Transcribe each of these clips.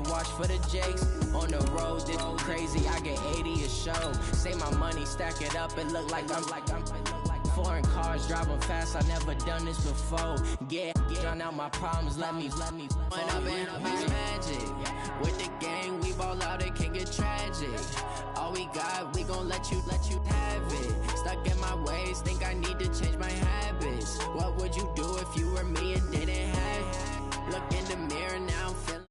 watch for the Jakes. On the road, this crazy, I get 80 a show. Say my money, stack it up, it look like I'm foreign cars, driving fast, I never done this before. Yeah, drown out my problems, let me When I've been magic. With the gang, we ball out, it can get tragic. All we got, we gon' let you have it. Stuck in my ways, think I need to change my habits. What would you do if you were me and didn't have it? Look in the mirror now, I'm feeling.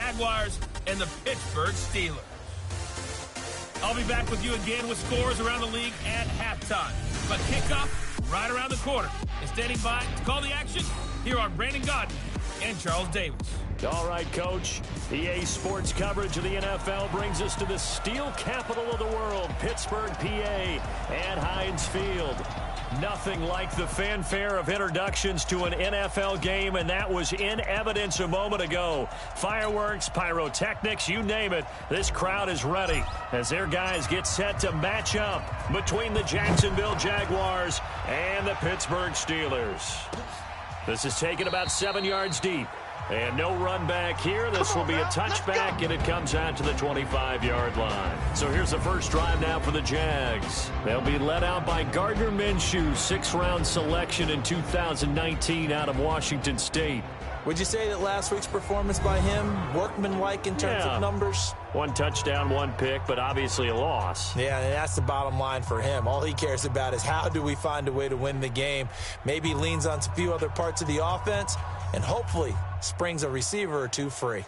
Jaguars and the Pittsburgh Steelers. I'll be back with you again with scores around the league at halftime. But kickoff right around the corner. And standing by to call the action, here are Brandon Godden and Charles Davis. All right, Coach. EA Sports coverage of the NFL brings us to the steel capital of the world, Pittsburgh, PA, at Heinz Field. Nothing like the fanfare of introductions to an NFL game, and that was in evidence a moment ago. Fireworks, pyrotechnics, you name it. This crowd is ready as their guys get set to match up between the Jacksonville Jaguars and the Pittsburgh Steelers. This is taken about 7 yards deep. And no run back here. This will be a touchback, and it comes out to the 25-yard line. So here's the first drive now for the Jags. They'll be led out by Gardner Minshew, sixth-round selection in 2019 out of Washington State. Would you say that last week's performance by him, workmanlike in terms of numbers? One touchdown, one pick, but obviously a loss. Yeah, and that's the bottom line for him. All he cares about is how do we find a way to win the game. Maybe leans on a few other parts of the offense, and hopefully springs a receiver or two free.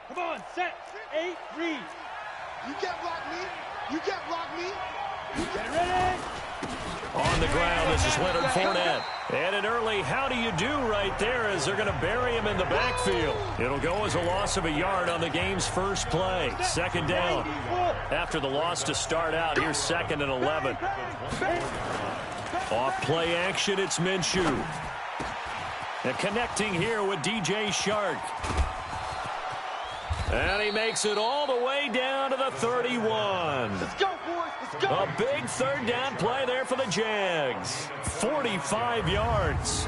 Come on, set, 8, read. You can't block me. You can't block me. You get ready. On the ground, this is Leonard Fournette. And an early how do you do right there as they're going to bury him in the backfield. It'll go as a loss of a yard on the game's first play. Second down. After the loss to start out, here's 2nd and 11. Off play action, it's Minshew. And connecting here with DJ Shark. And he makes it all the way down to the 31. Let's go, boys. Let's go. A big third down play there for the Jags. 45 yards.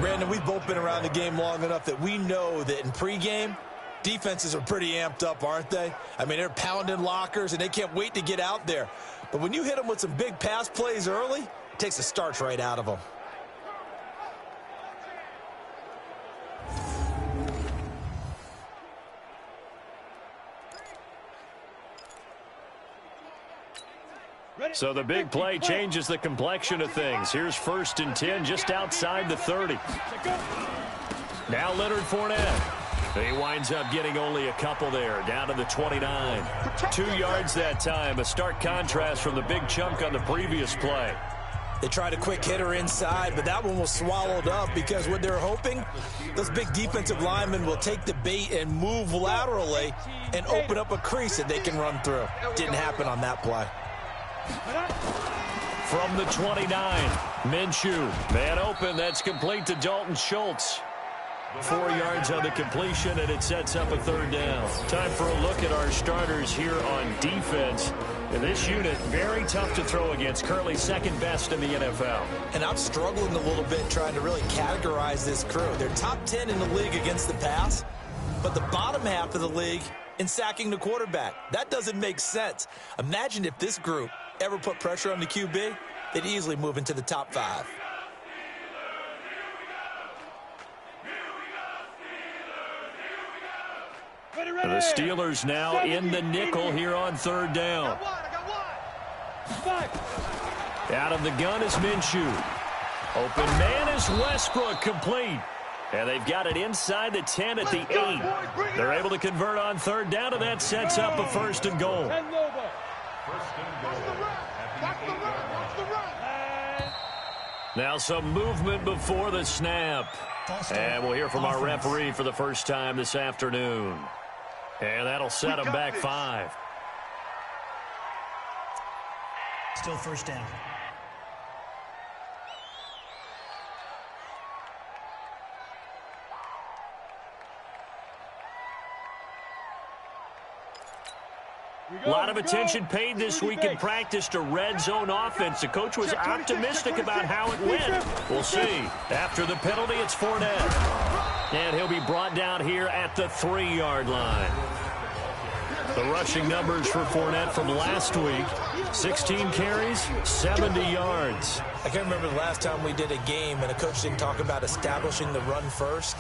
Brandon, we've both been around the game long enough that we know that in pregame, defenses are pretty amped up, aren't they? I mean, they're pounding lockers, and they can't wait to get out there. But when you hit them with some big pass plays early, it takes the starch right out of them. So the big play changes the complexion of things. Here's 1st and 10 just outside the 30. Now Leonard Fournette. He winds up getting only a couple there, down to the 29. 2 yards that time, a stark contrast from the big chunk on the previous play. They tried a quick hitter inside, but that one was swallowed up because what they're hoping, those big defensive linemen will take the bait and move laterally and open up a crease that they can run through. Didn't happen on that play. From the 29, Minshew, man open, that's complete to Dalton Schultz. 4 yards on the completion, and it sets up a third down. Time for a look at our starters here on defense. And this unit, very tough to throw against, currently second best in the NFL. And I'm struggling a little bit trying to really categorize this crew. They're top 10 in the league against the pass, but the bottom half of the league in sacking the quarterback. That doesn't make sense. Imagine if this group ever put pressure on the QB, they'd easily move into the top 5. The Steelers now in the nickel here on third down. Out of the gun is Minshew. Open man is Westbrook, complete. And they've got it inside the 10 at the 8. They're able to convert on third down, and that sets up a 1st and goal. Now some movement before the snap. And we'll hear from our referee for the first time this afternoon. And that'll set them back 5. Still 1st down. A lot of attention paid this week in practice to red zone offense. The coach was optimistic about how it went. We'll see. After the penalty, it's Fournette. And he'll be brought down here at the 3-yard line. The rushing numbers for Fournette from last week, 16 carries, 70 yards. I can't remember the last time we did a game and a coach didn't talk about establishing the run first.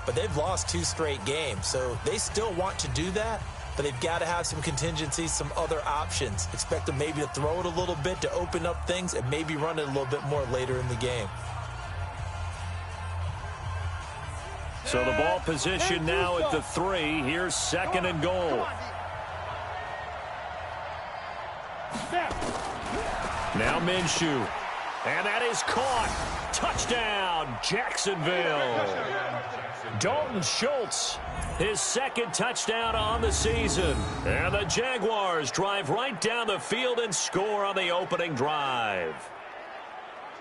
But they've lost 2 straight games, so they still want to do that. But they've got to have some contingencies, some other options. Expect them maybe to throw it a little bit to open up things and maybe run it a little bit more later in the game. So the ball position now at the 3. Here's 2nd and goal. Now Minshew. And that is caught. Touchdown, Jacksonville. Dalton Schultz, his 2nd touchdown on the season. And the Jaguars drive right down the field and score on the opening drive.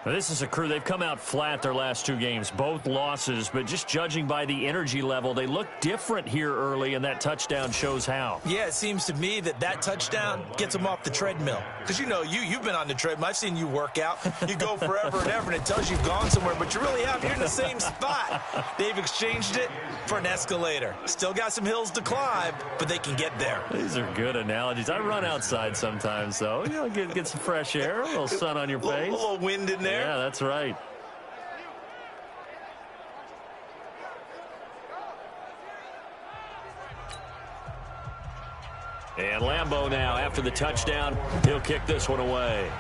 Now, this is a crew, they've come out flat their last 2 games, both losses, but just judging by the energy level, they look different here early, and that touchdown shows how. Yeah, it seems to me that touchdown gets them off the treadmill. Because, you know, you've been on the treadmill. I've seen you work out. You go forever and ever, and it tells you've gone somewhere, but you really haven't. You're in the same spot. They've exchanged it for an escalator. Still got some hills to climb, but they can get there. These are good analogies. I run outside sometimes, though. You know, get some fresh air, a little sun on your face. A little wind in there. Yeah, that's right. And Lambeau now, after the touchdown, he'll kick this one away.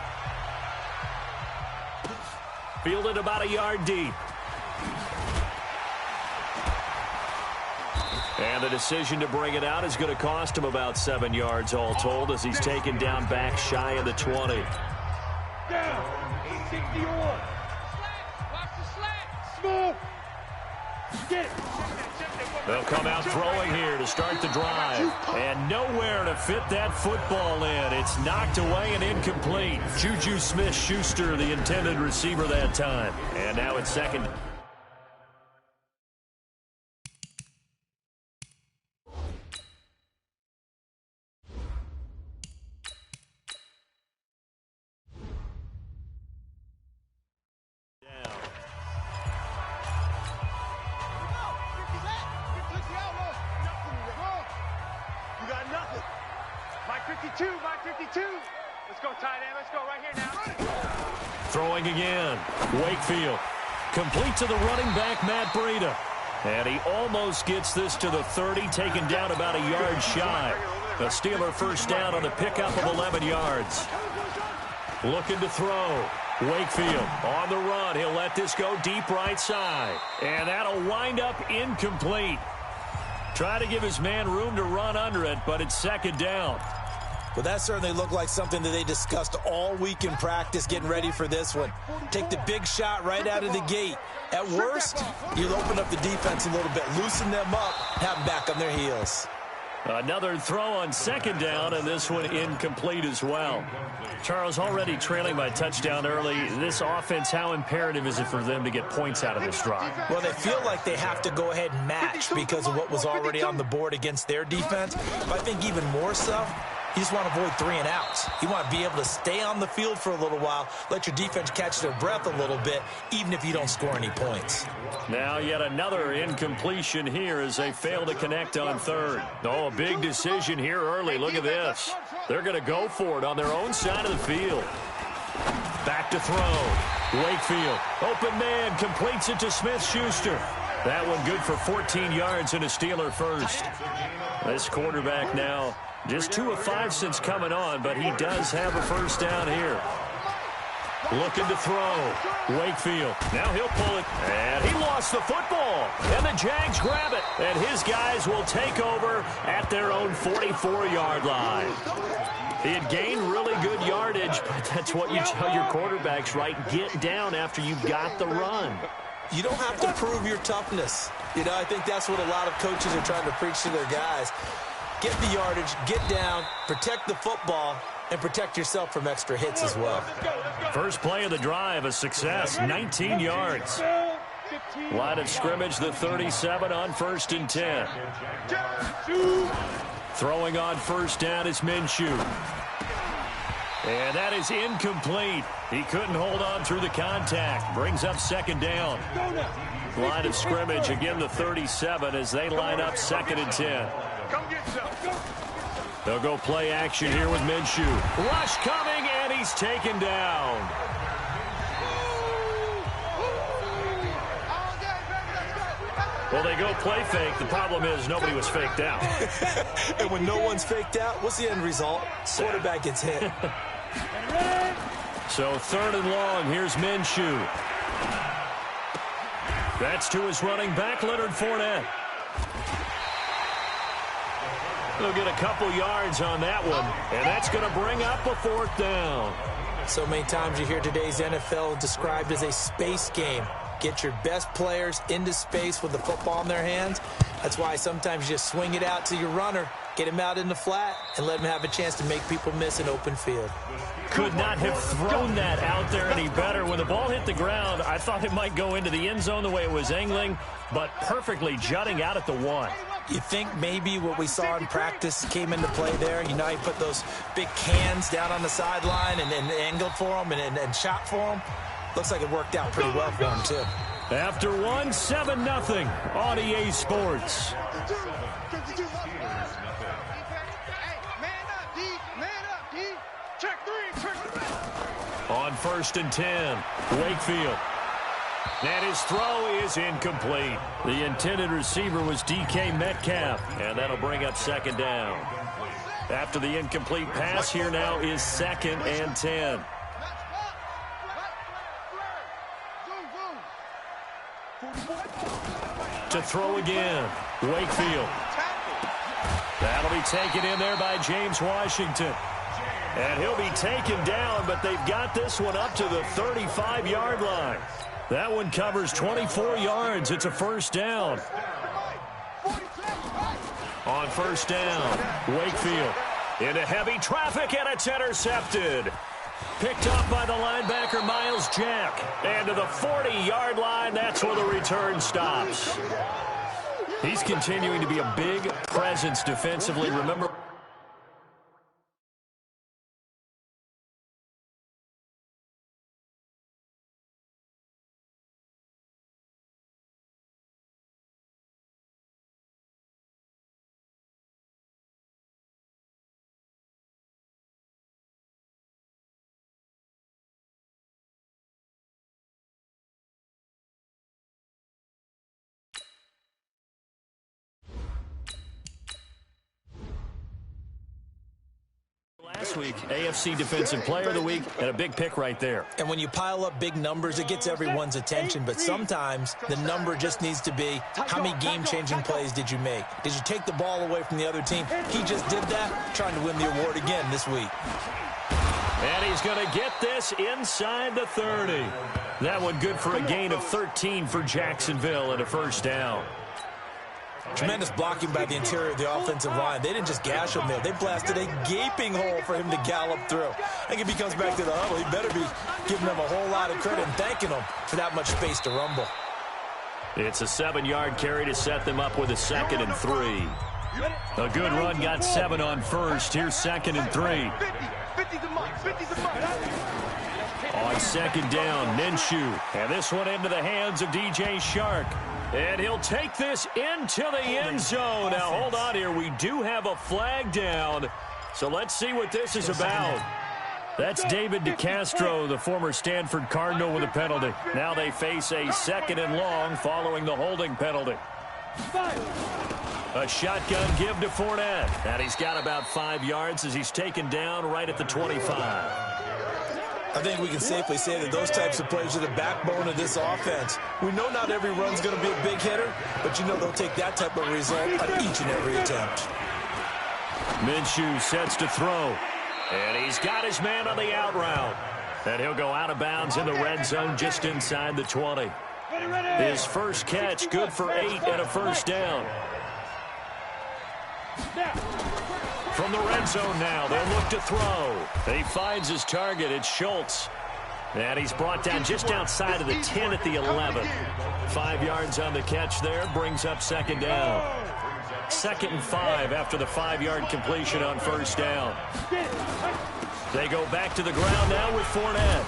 Fielded about a yard deep. And the decision to bring it out is going to cost him about 7 yards all told as he's taken down back shy of the 20. Down. 61. Watch the slack. Small. Get it. They'll come out throwing here to start the drive. And nowhere to fit that football in. It's knocked away and incomplete. Juju Smith-Schuster, the intended receiver that time. And now it's 2nd. Throwing again. Wakefield. Complete to the running back, Matt Breida. And he almost gets this to the 30, taken down about a yard shy. The Steeler first down on the pickup of 11 yards. Looking to throw. Wakefield on the run. He'll let this go deep right side. And that'll wind up incomplete. Try to give his man room to run under it, but it's 2nd down. Well, that certainly looked like something that they discussed all week in practice getting ready for this one. Take the big shot right out of the gate. At worst, you'll open up the defense a little bit, loosen them up, have them back on their heels. Another throw on 2nd down, and this one incomplete as well. Charles, already trailing by touchdown early. This offense, how imperative is it for them to get points out of this drive? Well, they feel like they have to go ahead and match because of what was already on the board against their defense. But I think even more so, you just want to avoid 3 and outs. You want to be able to stay on the field for a little while, let your defense catch their breath a little bit, even if you don't score any points. Now yet another incompletion here as they fail to connect on 3rd. Oh, a big decision here early. Look at this. They're going to go for it on their own side of the field. Back to throw. Wakefield. Open man. Completes it to Smith-Schuster. That one good for 14 yards and a Steeler first. This quarterback now just 2 of 5 since coming on, but he does have a first down here. Looking to throw. Wakefield. Now he'll pull it. And he lost the football. And the Jags grab it. And his guys will take over at their own 44-yard line. He had gained really good yardage, but that's what you tell your quarterbacks, right? Get down after you've got the run. You don't have to prove your toughness. You know, I think that's what a lot of coaches are trying to preach to their guys. Get the yardage, get down, protect the football, and protect yourself from extra hits as well. First play of the drive, a success, 19 yards. Line of scrimmage, the 37 on 1st and 10. Throwing on first down is Minshew. And that is incomplete. He couldn't hold on through the contact. Brings up second down. Line of scrimmage, again the 37 as they line up 2nd and 10. They'll go play action here with Minshew. Rush coming, and he's taken down. Well, they go play fake. The problem is nobody was faked out. And when no one's faked out, what's the end result? Quarterback gets hit. So 3rd and long. Here's Minshew. That's to his running back, Leonard Fournette. They'll get a couple yards on that one, and that's going to bring up a 4th down. So many times you hear today's NFL described as a space game. Get your best players into space with the football in their hands. That's why sometimes you just swing it out to your runner, get him out in the flat, and let him have a chance to make people miss an open field. Could not have thrown that out there any better. When the ball hit the ground, I thought it might go into the end zone the way it was angling, but perfectly jutting out at the 1. You think maybe what we saw in practice came into play there? You know, he put those big cans down on the sideline and angled for them and shot for them. Looks like it worked out pretty well for him, too. After 7-0 on EA Sports. On 1st and 10, Wakefield. And his throw is incomplete. The intended receiver was DK Metcalf, and that'll bring up 2nd down. After the incomplete pass, here now is 2nd and 10. To throw again, Wakefield. That'll be taken in there by James Washington. And he'll be taken down, but they've got this one up to the 35-yard line. That one covers 24 yards. It's a 1st down. On 1st down, Wakefield into heavy traffic, and it's intercepted. Picked up by the linebacker, Miles Jack. And to the 40-yard line, that's where the return stops. He's continuing to be a big presence defensively. Remember, last week, AFC Defensive Player of the Week, and a big pick right there. And when you pile up big numbers, it gets everyone's attention. But sometimes the number just needs to be, how many game-changing plays did you make? Did you take the ball away from the other team? He just did that, trying to win the award again this week. And he's going to get this inside the 30. That one good for a gain of 13 for Jacksonville and a 1st down. Tremendous blocking by the interior of the offensive line. They didn't just gash him there. They blasted a gaping hole for him to gallop through. I think if he comes back to the huddle, he better be giving them a whole lot of credit and thanking them for that much space to rumble. It's a 7-yard carry to set them up with a 2nd and 3. A good run got 7 on 1st. Here's 2nd and 3. On 2nd down, Minshew. And this one into the hands of DJ Shark. And he'll take this into the end zone. Now, hold on here. We do have a flag down. So let's see what this is about. That's David DeCastro, the former Stanford Cardinal, with a penalty. Now they face a 2nd and long following the holding penalty. A shotgun give to Fournette. And he's got about 5 yards as he's taken down right at the 25. I think we can safely say that those types of plays are the backbone of this offense. We know not every run's going to be a big hitter, but you know they'll take that type of result on each and every attempt. Minshew sets to throw. And he's got his man on the out route. And he'll go out of bounds in the red zone just inside the 20. His first catch, good for 8 and a 1st down. From the red zone now, they'll look to throw. He finds his target. It's Schultz. And he's brought down just outside of the 10 at the 11. 5 yards on the catch there, brings up 2nd down. 2nd and 5 after the 5-yard completion on first down. They go back to the ground now with Fournette.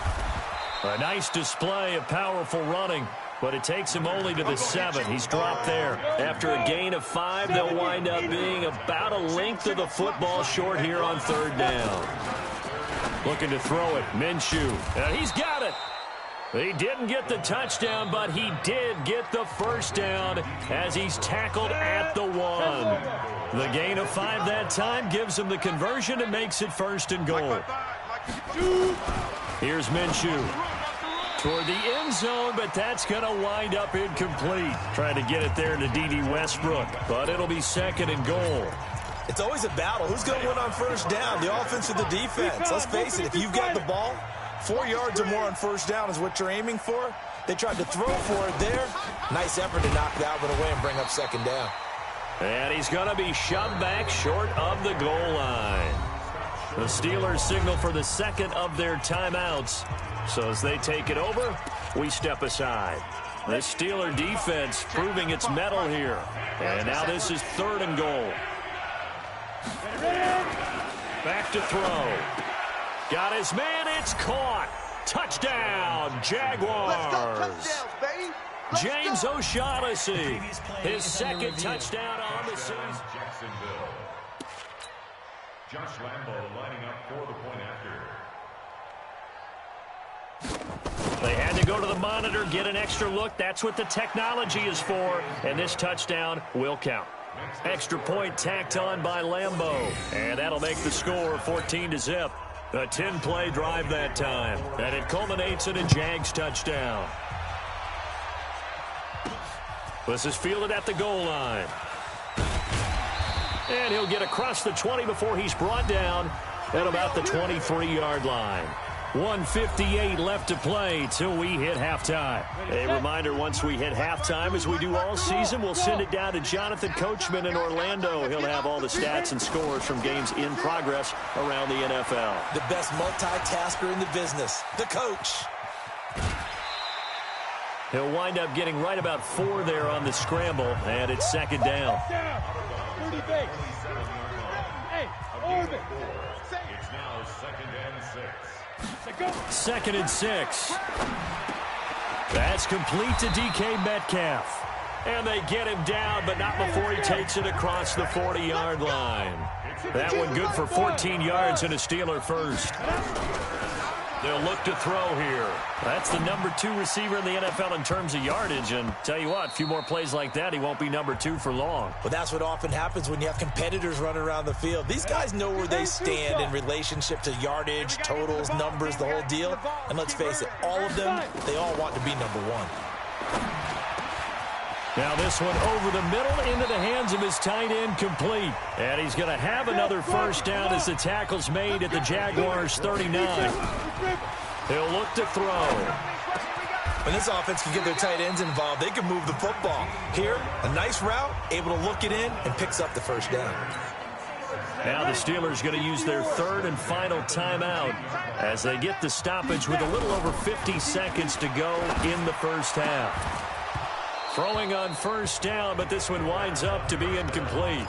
A nice display of powerful running, but it takes him only to the 7. He's dropped there. After a gain of 5, they'll wind up being about a length of the football short here on 3rd down. Looking to throw it, Minshew. And he's got it. He didn't get the touchdown, but he did get the first down as he's tackled at the 1. The gain of 5 that time gives him the conversion and makes it 1st and goal. Here's Minshew toward the end zone, but that's going to wind up incomplete. Trying to get it there to D.D. Westbrook, but it'll be 2nd and goal. It's always a battle. Who's going to win on first down, the offense or the defense? Let's face it, if you've got the ball, 4 yards or more on first down is what you're aiming for. They tried to throw for it there. Nice effort to knock that one away and bring up 2nd down. And he's going to be shoved back short of the goal line. The Steelers signal for the 2nd of their timeouts. So as they take it over, we step aside. The Steeler defense proving its mettle here. And now this is 3rd and goal. Back to throw. Got his man, it's caught. Touchdown, Jaguars. James O'Shaughnessy, his 2nd touchdown on the season. Josh Lambo lining up for the point after. They had to go to the monitor, get an extra look. That's what the technology is for, and this touchdown will count. Extra point tacked on by Lambo, and that'll make the score 14-0. A 10-play drive that time, and it culminates in a Jags touchdown. This is fielded at the goal line. And he'll get across the 20 before he's brought down at about the 23-yard line. 1:58 left to play till we hit halftime. A reminder, once we hit halftime, as we do all season, we'll send it down to Jonathan Coachman in Orlando. He'll have all the stats and scores from games in progress around the NFL. The best multitasker in the business, the coach. He'll wind up getting right about 4 there on the scramble, and it's 2nd down. It's now 2nd and 6. 2nd and 6. That's complete to DK Metcalf. And they get him down, but not before he takes it across the 40-yard line. That one good for 14 yards and a Steeler first. They'll look to throw here. That's the number 2 receiver in the NFL in terms of yardage. And tell you what, a few more plays like that, he won't be number 2 for long. Well, that's what often happens when you have competitors running around the field. These guys know where they stand in relationship to yardage, totals, numbers, the whole deal. And let's face it, all of them, they all want to be number 1. Now this one over the middle into the hands of his tight end, complete. And he's going to have another first down as the tackle's made at the Jaguars 39. He'll look to throw. When this offense can get their tight ends involved, they can move the football. Here, a nice route, able to look it in, and picks up the first down. Now the Steelers going to use their 3rd and final timeout as they get the stoppage with a little over 50 seconds to go in the first half. Throwing on first down, but this one winds up to be incomplete.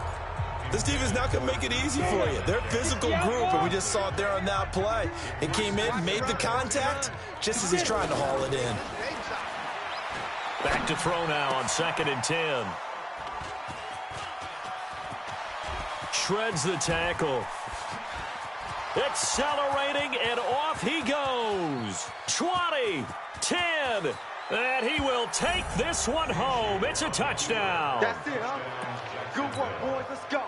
This team is not going to make it easy for you. They're a physical group, and we just saw it there on that play. It came in, made the contact, just as he's trying to haul it in. Back to throw now on 2nd and 10. Shreds the tackle. Accelerating, and off he goes. 20, 10, and he will take this one home. It's a touchdown. That's it, huh? Good work, boys. Let's go.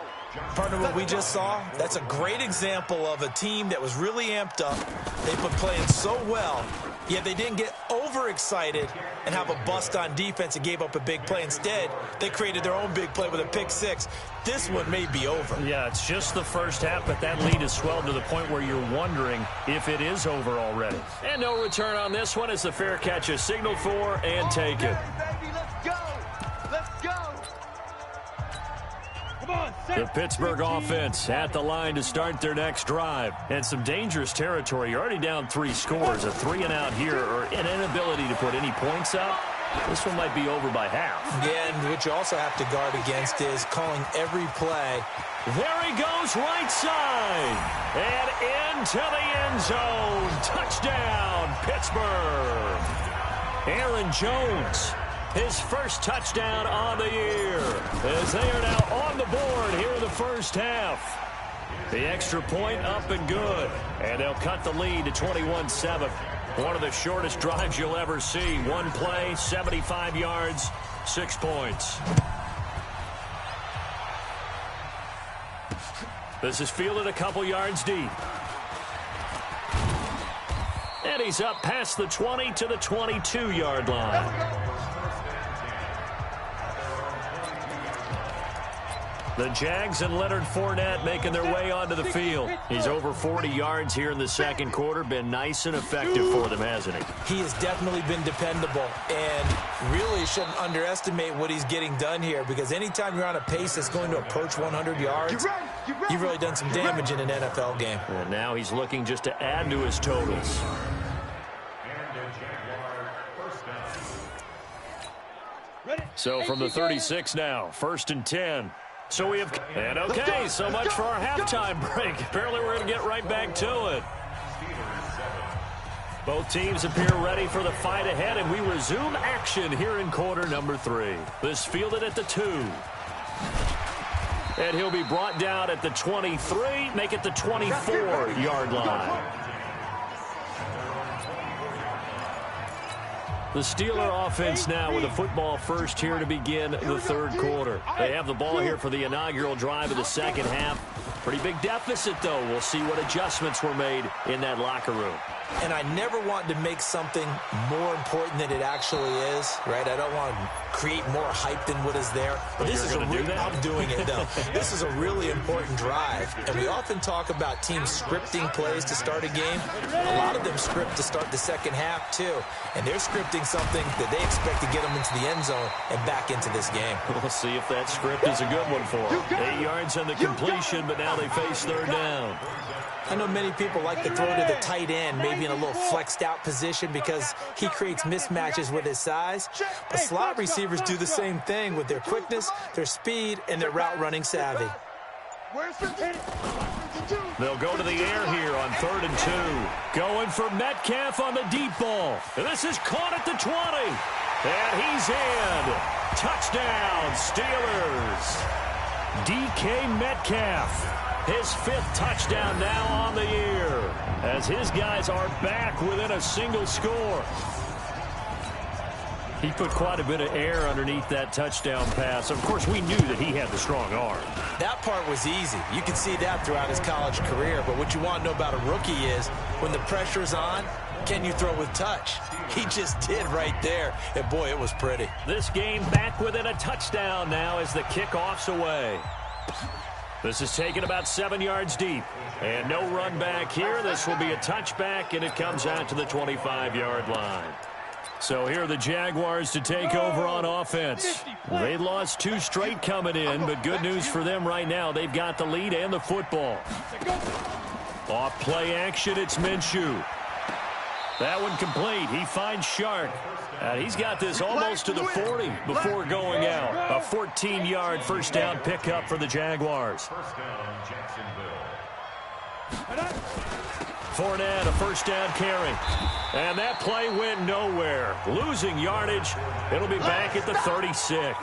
Partner, what we just saw, that's a great example of a team that was really amped up. They've been playing so well, yet they didn't get overexcited and have a bust on defense and gave up a big play. Instead, they created their own big play with a pick 6. This one may be over. Yeah, it's just the first half, but that lead has swelled to the point where you're wondering if it is over already. And no return on this one as the fair catch is signaled for and taken. Baby, let's go. Let's go. The Pittsburgh offense at the line to start their next drive. And some dangerous territory. You're already down 3 scores. A 3-and-out here or an inability to put any points up. This one might be over by half. Yeah, and what you also have to guard against is calling every play. There he goes right side. And into the end zone. Touchdown, Pittsburgh. Aaron Jones, his first touchdown on the year, as they are now on the board here in the first half. The extra point up and good, and they'll cut the lead to 21-7. One of the shortest drives you'll ever see. One play, 75 yards, 6 points. This is fielded a couple yards deep. And he's up past the 20 to the 22-yard line. The Jags and Leonard Fournette making their way onto the field. He's over 40 yards here in the second quarter. Been nice and effective for them, hasn't he? He has definitely been dependable, and really shouldn't underestimate what he's getting done here, because anytime you're on a pace that's going to approach 100 yards, you've really done some damage in an NFL game. And now he's looking just to add to his totals. So from the 36 now, 1st and 10. So we have, and okay, so much for our halftime break. Apparently we're going to get right back to it. Both teams appear ready for the fight ahead, and we resume action here in quarter number 3. This fielded at the 2. And he'll be brought down at the 23, make it the 24-yard line. The Steeler offense now with a football first here to begin the third quarter. They have the ball here for the inaugural drive of the second half. Pretty big deficit, though. We'll see what adjustments were made in that locker room. And I never want to make something more important than it actually is, right? I don't want to create more hype than what is there. But this is a really, I'm doing it, though. This is a really important drive. And we often talk about teams scripting plays to start a game. A lot of them script to start the second half, too. And they're scripting something that they expect to get them into the end zone and back into this game. We'll see if that script is a good one for them. 8 yards on the completion, but now they face third down. I know many people like to throw to the tight end, maybe in a little flexed out position because he creates mismatches with his size. But slot receivers do the same thing with their quickness, their speed, and their route running savvy. They'll go to the air here on 3rd and 2. Going for Metcalf on the deep ball. And this is caught at the 20. And he's in. Touchdown, Steelers. DK Metcalf. His 5th touchdown now on the year, as his guys are back within a single score. He put quite a bit of air underneath that touchdown pass. Of course, we knew that he had the strong arm. That part was easy. You can see that throughout his college career. But what you want to know about a rookie is when the pressure's on, can you throw with touch? He just did right there. And, boy, it was pretty. This game back within a touchdown now as the kickoff's away. This is taken about 7 yards deep. And no run back here. This will be a touchback, and it comes out to the 25-yard line. So here are the Jaguars to take over on offense. They lost 2 straight coming in, but good news for them right now. They've got the lead and the football. Off play action, it's Minshew. That one complete. He finds Shark. He's got this almost to the 40 before going out. A 14-yard first down pickup for the Jaguars. First down, Jacksonville. Fournette, a first down carry. And that play went nowhere. Losing yardage. It'll be back at the 36.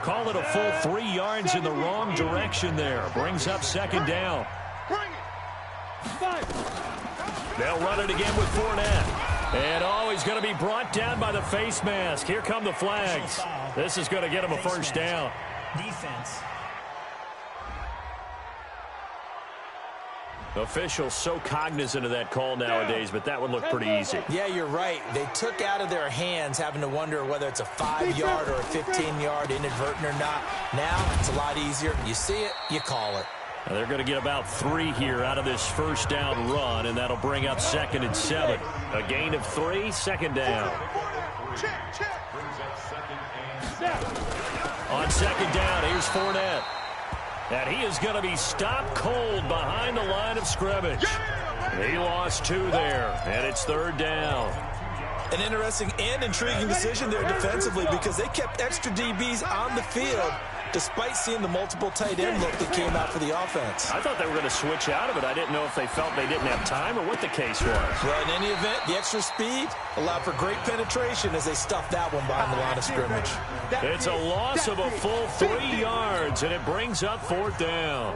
Call it a full 3 yards in the wrong direction there. Brings up second down. They'll run it again with Fournette. And, he's going to be brought down by the face mask. Here come the flags. This is going to get him a first down. Defense. Officials so cognizant of that call nowadays, but that would look pretty easy. Yeah, you're right. They took out of their hands having to wonder whether it's a 5-yard or a 15-yard inadvertent or not. Now, it's a lot easier. You see it, you call it. Now they're going to get about 3 here out of this first down run, and that'll bring up 2nd and 7. A gain of 3, 2nd down. On 2nd down, here's Fournette. And he is going to be stopped cold behind the line of scrimmage. He lost 2 there, and it's 3rd down. An interesting and intriguing decision there defensively because they kept extra DBs on the field despite seeing the multiple tight end look that came out for the offense. I thought they were going to switch out of it. I didn't know if they felt they didn't have time or what the case was. Well, in any event, the extra speed allowed for great penetration as they stuffed that one behind the line of scrimmage. It's a loss of a full 3 yards, and it brings up 4th down.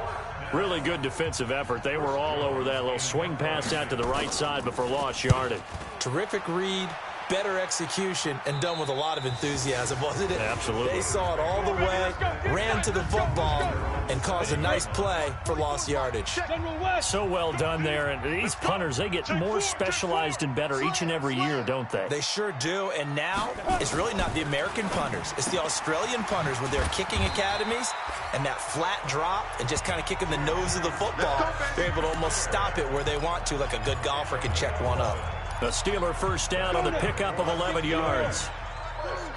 Really good defensive effort. They were all over that little swing pass out to the right side before lost yardage. Terrific read, better execution, and done with a lot of enthusiasm, wasn't it? Absolutely. They saw it all the way, ran to the football, and caused a nice play for lost yardage. So well done there. And these punters, they get more specialized and better each and every year, don't they? They sure do. And now it's really not the American punters. It's the Australian punters with their kicking academies and that flat drop and just kind of kicking the nose of the football. They're able to almost stop it where they want to, like a good golfer can check one up. The Steeler first down on the pickup of 11 yards.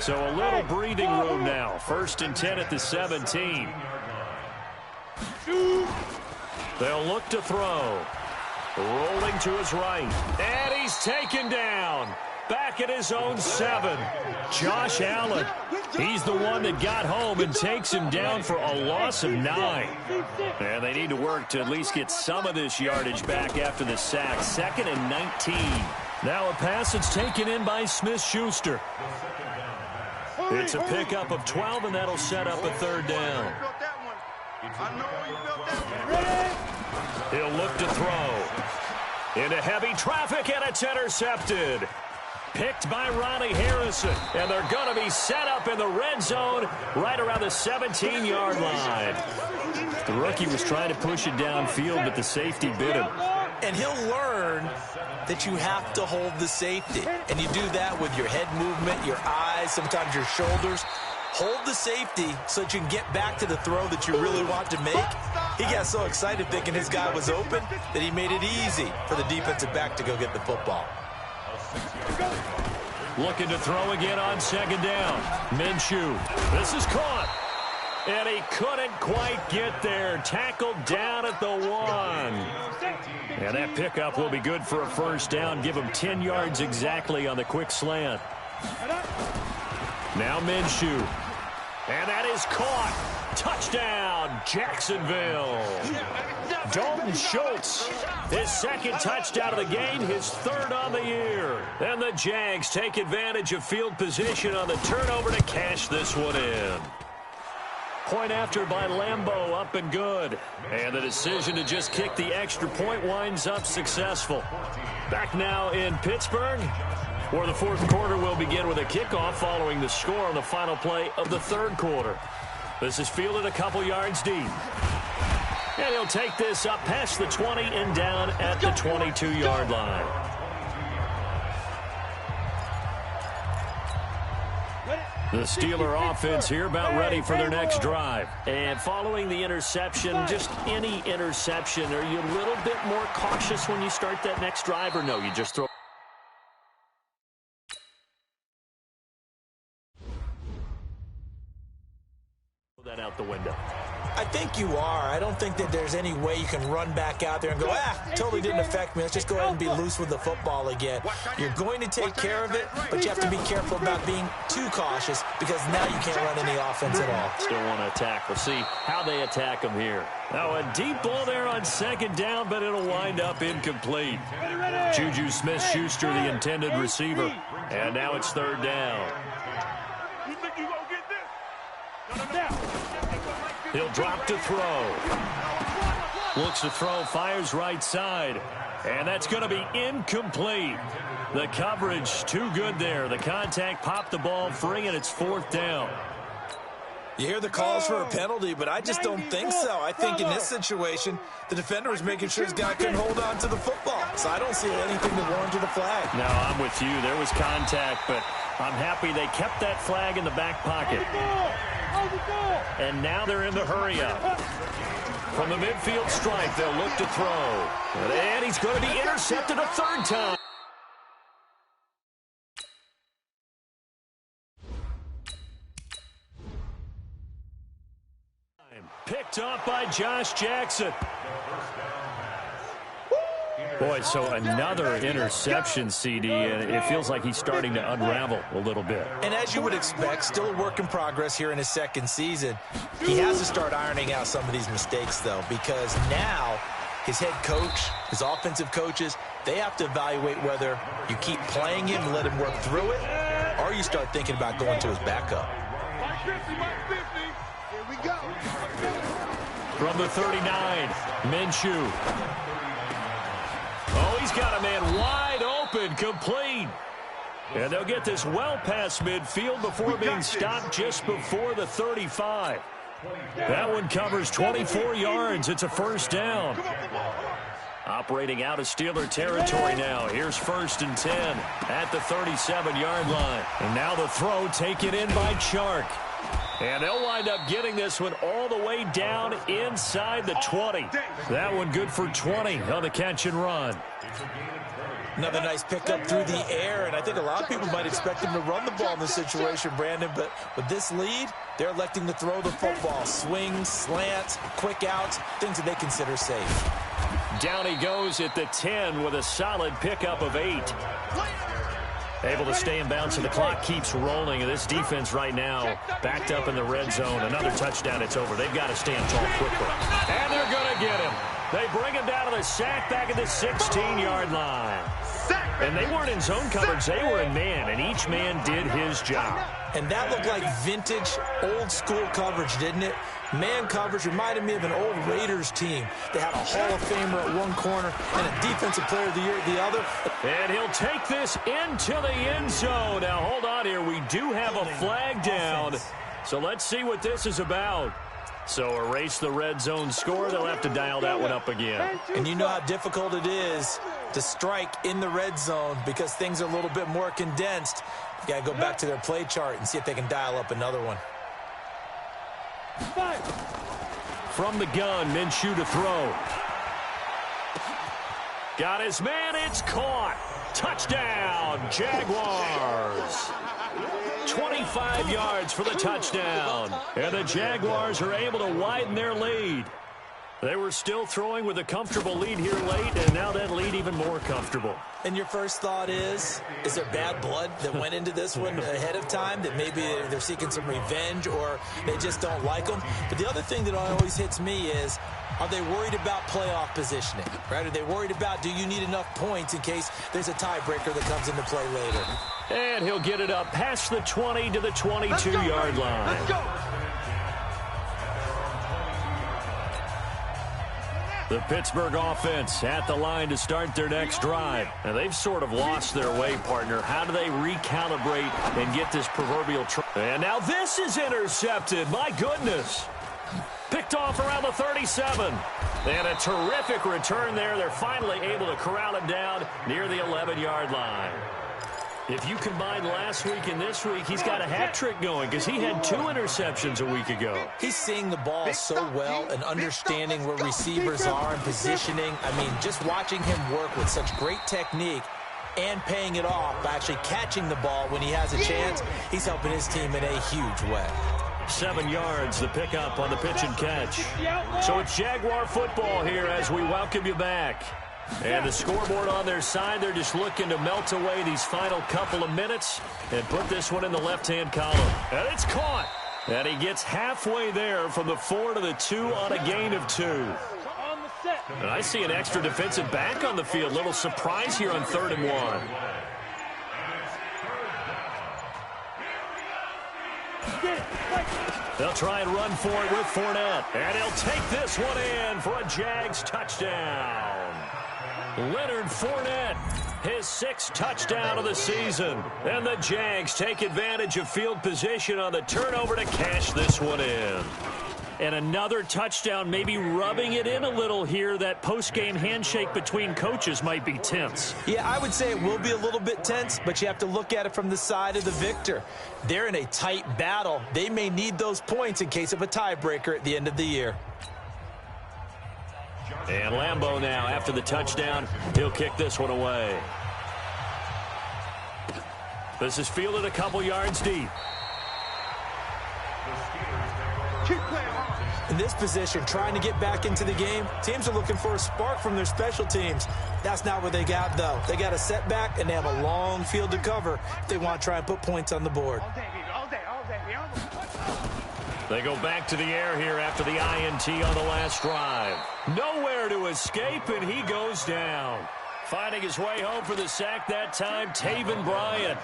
So a little breathing room now. 1st and 10 at the 17. They'll look to throw. Rolling to his right. And he's taken down. Back at his own 7. Josh Allen. He's the one that got home and takes him down for a loss of 9. And they need to work to at least get some of this yardage back after the sack. 2nd and 19. Now a pass that's taken in by Smith-Schuster. It's a pickup of 12, and that'll set up a 3rd down. He'll look to throw. Into heavy traffic, and it's intercepted. Picked by Ronnie Harrison, and they're going to be set up in the red zone right around the 17-yard line. The rookie was trying to push it downfield, but the safety bit him. And he'll learn that you have to hold the safety. And you do that with your head movement, your eyes, sometimes your shoulders. Hold the safety so that you can get back to the throw that you really want to make. He got so excited thinking his guy was open that he made it easy for the defensive back to go get the football. Looking to throw again on 2nd down. Minshew. This is caught. And he couldn't quite get there. Tackled down at the 1. And that pickup will be good for a 1st down. Give him 10 yards exactly on the quick slant. Now Minshew. And that is caught. Touchdown, Jacksonville. Dalton Schultz, his 2nd touchdown of the game, his 3rd on the year. And the Jags take advantage of field position on the turnover to cash this one in. Point after by Lambeau, up and good. And the decision to just kick the extra point winds up successful. Back now in Pittsburgh, where the 4th quarter will begin with a kickoff following the score on the final play of the 3rd quarter. This is fielded a couple yards deep. And he'll take this up past the 20 and down at the 22-yard line. The Steeler offense here about ready for their next drive. And following the interception, just any interception, are you a little bit more cautious when you start that next drive, or no, you just throw that out the window? I think you are. I don't think that there's any way you can run back out there and go, totally didn't affect me. Let's just go ahead and be loose with the football again. You're going to take care of it, but you have to be careful about being too cautious because now you can't run any offense at all. Still want to attack. We'll see how they attack them here. Now a deep ball there on 2nd down, but it'll wind up incomplete. Juju Smith-Schuster, the intended receiver. And now it's 3rd down. You think you gonna get this? He'll drop to throw. Looks to throw, fires right side. And that's going to be incomplete. The coverage too good there. The contact popped the ball free, and it's 4th down. You hear the calls for a penalty, but I just don't think so. I think in this situation, the defender was making sure his guy couldn't hold on to the football. So I don't see anything that warranted a flag. No, I'm with you. There was contact, but I'm happy they kept that flag in the back pocket. And now they're in the hurry-up. From the midfield stripe, they'll look to throw. And he's going to be intercepted a third time. Picked up by Josh Jackson. Boy, so another interception, CD, and it feels like he's starting to unravel a little bit. And as you would expect, still a work in progress here in his second season. He has to start ironing out some of these mistakes, though, because now his head coach, his offensive coaches, they have to evaluate whether you keep playing him and let him work through it, or you start thinking about going to his backup. Here we go. From the 39, Minshew. Oh, he's got a man wide open, complete. And they'll get this well past midfield before being stopped just before the 35. That one covers 24 yards. It's a first down. Operating out of Steeler territory now. Here's 1st and 10 at the 37-yard line. And now the throw taken in by Chark. And they'll wind up getting this one all the way down inside the 20. That one good for 20 on the catch and run. Another nice pickup through the air, and I think a lot of people might expect him to run the ball in this situation, Brandon, but with this lead, they're electing to throw the football. Swings, slants, quick outs, things that they consider safe. Down he goes at the 10 with a solid pickup of 8. Able to stay in bounds, and the clock keeps rolling. And this defense right now backed up in the red zone. Another touchdown, it's over. They've got to stand tall quickly. And they're going to get him. They bring him down to the sack back at the 16-yard line. And they weren't in zone coverage. They were in man, and each man did his job. And that looked like vintage, old-school coverage, didn't it? Man coverage reminded me of an old Raiders team. They had a Hall of Famer at one corner and a Defensive Player of the Year at the other. And he'll take this into the end zone. Now, hold on here. We do have a flag down. So let's see what this is about. So erase the red zone score. They'll have to dial that one up again. And you know how difficult it is to strike in the red zone because things are a little bit more condensed. You got to go back to their play chart and see if they can dial up another one. From the gun, Minshew to throw. Got his man, it's caught. Touchdown, Jaguars. 25 yards for the touchdown. And the Jaguars are able to widen their lead. They were still throwing with a comfortable lead here late, and now that lead even more comfortable. And your first thought is there bad blood that went into this one ahead of time, that maybe they're seeking some revenge or they just don't like them? But the other thing that always hits me is, are they worried about playoff positioning, right? Are they worried about, do you need enough points in case there's a tiebreaker that comes into play later? And he'll get it up past the 20 to the 22-yard line. Let's go. The Pittsburgh offense at the line to start their next drive. And they've sort of lost their way, partner. How do they recalibrate and get this proverbial And now this is intercepted. My goodness. Picked off around the 37. And a terrific return there. They're finally able to corral him down near the 11-yard line. If you combine last week and this week, he's got a hat trick going because he had 2 interceptions a week ago. He's seeing the ball so well and understanding where receivers are and positioning. I mean, just watching him work with such great technique and paying it off by actually catching the ball when he has a chance, he's helping his team in a huge way. 7 yards, the pickup on the pitch and catch. So it's Jaguar football here as we welcome you back. And the scoreboard on their side, they're just looking to melt away these final couple of minutes and put this one in the left-hand column. And it's caught. And he gets halfway there from the 4 to the 2 on a gain of 2. And I see an extra defensive back on the field. Little surprise here on 3rd and 1. They'll try and run for it with Fournette. And he'll take this one in for a Jags touchdown. Leonard Fournette, his 6th touchdown of the season. And the Jags take advantage of field position on the turnover to cash this one in. And another touchdown, maybe rubbing it in a little here. That post-game handshake between coaches might be tense. Yeah, I would say it will be a little bit tense, but you have to look at it from the side of the victor. They're in a tight battle. They may need those points in case of a tiebreaker at the end of the year. And Lambeau now, after the touchdown, he'll kick this one away. This is fielded a couple yards deep. Keep playing hard. In this position, trying to get back into the game, teams are looking for a spark from their special teams. That's not what they got, though. They got a setback, and they have a long field to cover if they want to try and put points on the board. All day, baby. All day, all day. They go back to the air here after the INT on the last drive. Nowhere to escape, and he goes down. Finding his way home for the sack that time, Taven Bryan.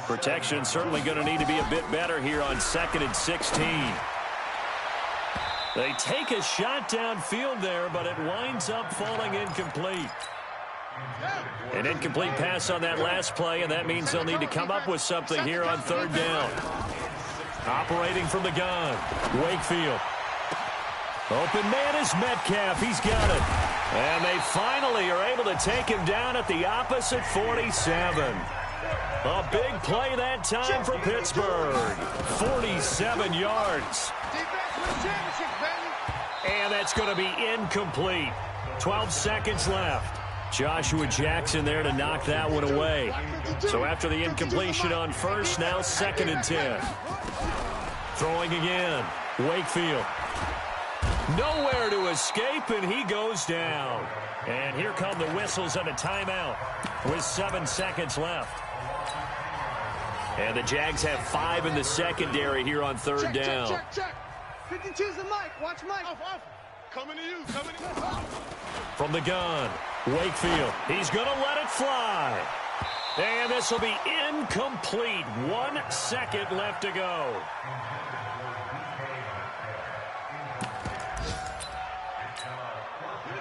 Protection certainly going to need to be a bit better here on 2nd and 16. They take a shot downfield there, but it winds up falling incomplete. An incomplete pass on that last play, and that means they'll need to come up with something here on 3rd down. Operating from the gun, Wakefield. Open man is Metcalf. He's got it. And they finally are able to take him down at the opposite 47. A big play that time for Pittsburgh. 47 yards. And that's going to be incomplete. 12 seconds left. Joshua Jackson there to knock that one away. So after the incompletion on first, now 2nd and 10. Throwing again. Wakefield. Nowhere to escape, and he goes down. And here come the whistles and a timeout with 7 seconds left. And the Jags have 5 in the secondary here on 3rd down. Check. 52's the mic. Watch Mike. Off. Coming to you. From the gun, Wakefield. He's going to let it fly. And this will be incomplete. 1 second left to go.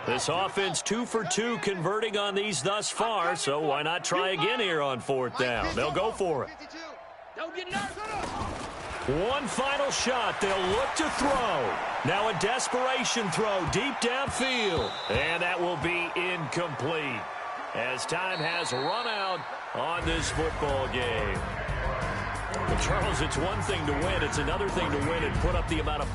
This offense 2 for 2 converting on these thus far, so why not try again here on 4th down? They'll go for it. Don't get nervous. One final shot. They'll look to throw. Now a desperation throw deep downfield. And that will be incomplete as time has run out on this football game. But Charles, it's one thing to win. It's another thing to win and put up the amount of